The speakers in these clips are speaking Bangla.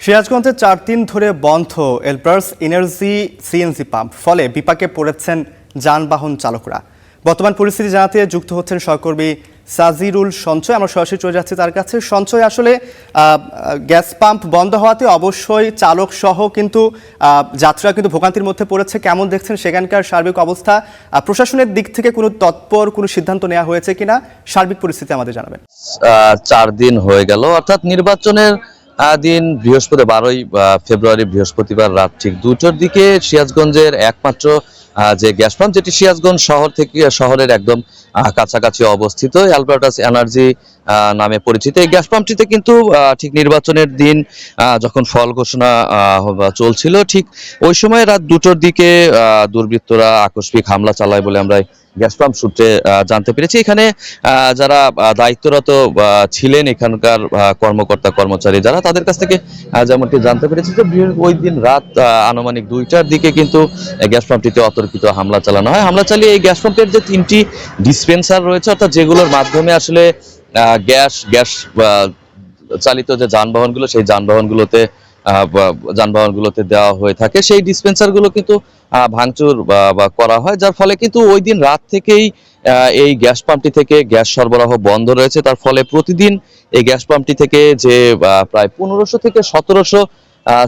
সিরাজগঞ্জে 4 দিন ধরে বন্ধ এলব্রার্স এনার্জি সিএনজি পাম্প, ফলে বিপাকে পড়েছেন যানবাহন চালকরা। বর্তমান পরিস্থিতি জানাতে যুক্ত হচ্ছেন সহকর্মী সাজিরুল সঞ্চয়। আমরা সরাসরি চলে যাচ্ছি তার কাছে। সঞ্চয়, আসলে গ্যাস পাম্প বন্ধ হওয়াতে অবশ্যই চালক সহ কিন্তু যাত্রীরা কিন্তু ভোগান্তির মধ্যে পড়েছে। কেমন দেখছেন সেখানকার সার্বিক অবস্থা? প্রশাসনের দিক থেকে কোনো তৎপর কোনো সিদ্ধান্ত নেওয়া হয়েছে কিনা, সার্বিক পরিস্থিতি আমাদের জানাবেন। 4 দিন হয়ে গেল, অর্থাৎ নির্বাচনের দিন বৃহস্পতিবার 12ই ফেব্রুয়ারি বৃহস্পতিবার রাত ঠিক 2টার দিকে সিরাজগঞ্জের একমাত্র যে গ্যাস পাম্প, যেটি সিরাজগঞ্জ শহর থেকে শহরের একদম কাছাকাছি অবস্থিত, অ্যালবার্টাস এনার্জি নামে পরিচিত এই গ্যাস পাম্পটিতে কিন্তু ঠিক নির্বাচনের দিন যখন ফল ঘোষণা চলছিল, ঠিক ওই সময় রাত 2টার দিকে দুর্বৃত্তরা আকস্মিক হামলা চালায় বলে আমরা গ্যাস পাম্প সূত্রে জানতে পেরেছি। এখানে যারা দায়িত্বরত ছিলেন, এখানকার কর্মকর্তা কর্মচারী যারা, তাদের কাছ থেকে যেমনটি জানতে পেরেছি যে ওই দিন রাত আনুমানিক 2টার দিকে কিন্তু গ্যাস পাম্পটিতে অতর্কিত হামলা চালানো হয়। হামলা চালিয়ে এই গ্যাস পাম্পের যে 3টি ডিসপেন্সার রয়েছে, অর্থাৎ যেগুলোর মাধ্যমে আসলে গ্যাস চালিত যে যানবাহনগুলো, সেই যানবাহনগুলোতে দেওয়া হয়ে থাকে, সেই ডিসপেন্সারগুলো কিন্তু ভাঙচুর করা হয়, যার ফলে কিন্তু ওই দিন রাত থেকেই এই গ্যাস পাম্পটি থেকে গ্যাস সরবরাহ বন্ধ রয়েছে। তার ফলে প্রতিদিন এই গ্যাস পাম্পটি থেকে যে প্রায় 1500 থেকে 1700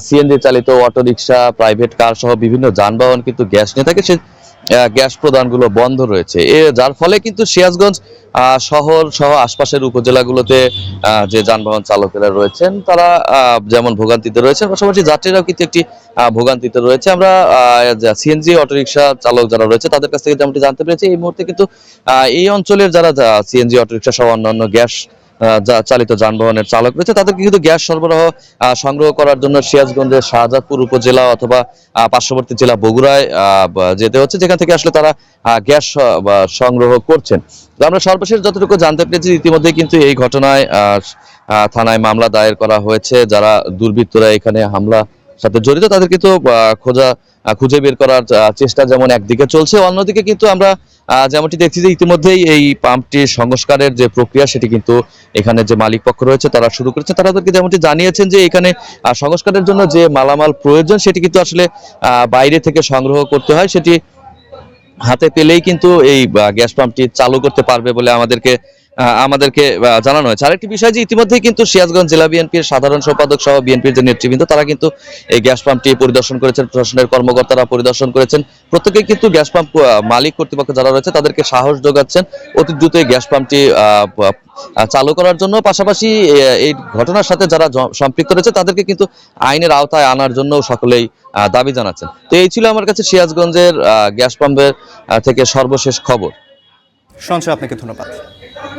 সিএনজি চালিত অটোরিকশা, প্রাইভেট কার সহ বিভিন্ন যানবাহন কিন্তু গ্যাস নিয়ে থাকে, সে গ্যাস প্রদানগুলো বন্ধ রয়েছে। যার ফলে কিন্তু সিরাজগঞ্জ শহর সহ আশপাশের উপজেলাগুলোতে যে যানবাহন চালকেরা রয়েছেন, তারা যেমন ভোগান্তিতে রয়েছেন, পাশাপাশি যাত্রীরাও কিন্তু একটি ভোগান্তিতে রয়েছে। আমরা সিএনজি অটোরিকশা চালক যারা রয়েছে তাদের কাছ থেকে যেমনটি জানতে পেরেছি, এই মুহূর্তে কিন্তু এই অঞ্চলের যারা সিএনজি অটোরিকশা সহ অন্যান্য গ্যাস চালিত যানবাহনের চালক রয়েছে, তাদেরকে কিন্তু গ্যাস সরবরাহ সংগ্রহ করার জন্য সিরাজগঞ্জের শাহজাদপুর উপজেলা অথবা পার্শ্ববর্তী জেলা বগুড়ায় যেতে হচ্ছে, যেখান থেকে আসলে তারা গ্যাস সংগ্রহ করছেন। আমরা সর্বশেষ যতটুকু জানতে পেরেছি, ইতিমধ্যে কিন্তু এই ঘটনায় থানায় মামলা দায়ের করা হয়েছে। যারা দুর্বৃত্তরা এখানে হামলা সাথে জড়িত, তাদের কিন্তু খুঁজে বের করার চেষ্টা যেমন একদিকে চলছে, অন্যদিকে কিন্তু আমরা যেমনটি দেখছি যে ইতিমধ্যেই এই পাম্পটির সংস্কারের যে প্রক্রিয়া, সেটি কিন্তু এখানে যে মালিক পক্ষ রয়েছে তারা শুরু করেছে। তাদেরকে যেমনটি জানিয়েছেন যে এখানে সংস্কারের জন্য যে মালামাল প্রয়োজন, সেটি কিন্তু আসলে বাইরে থেকে সংগ্রহ করতে হয়, সেটি হাতে পেলেই কিন্তু এই গ্যাস পাম্পটি চালু করতে পারবে বলে আমাদেরকে জানানো হয়েছে। আরেকটি বিষয় যে ইতিমধ্যেই কিন্তু সিরাজগঞ্জ জেলা বিএনপির সাধারণ সম্পাদক সহ বিএনপির যে নেতৃবৃন্দ, তারা কিন্তু এই গ্যাস পাম্পটি পরিদর্শন করেছেন, প্রশাসনের কর্মকর্তারা পরিদর্শন করেছেন। প্রত্যেকেই কিন্তু গ্যাস পাম্প মালিক কর্তৃপক্ষ যারা রয়েছে তাদেরকে সাহস যোগাচ্ছেন অতি দ্রুত এই গ্যাস পাম্পটি চালু করার জন্য। পাশাপাশি এই ঘটনার সাথে যারা সম্পৃক্ত রয়েছে তাদেরকে কিন্তু আইনের আওতায় আনার জন্য সকলেই দাবি জানাচ্ছেন। তো এই ছিল আমার কাছে সিরাজগঞ্জের গ্যাস পাম্পের থেকে সর্বশেষ খবর। সঞ্চয়, আপনাকে ধন্যবাদ।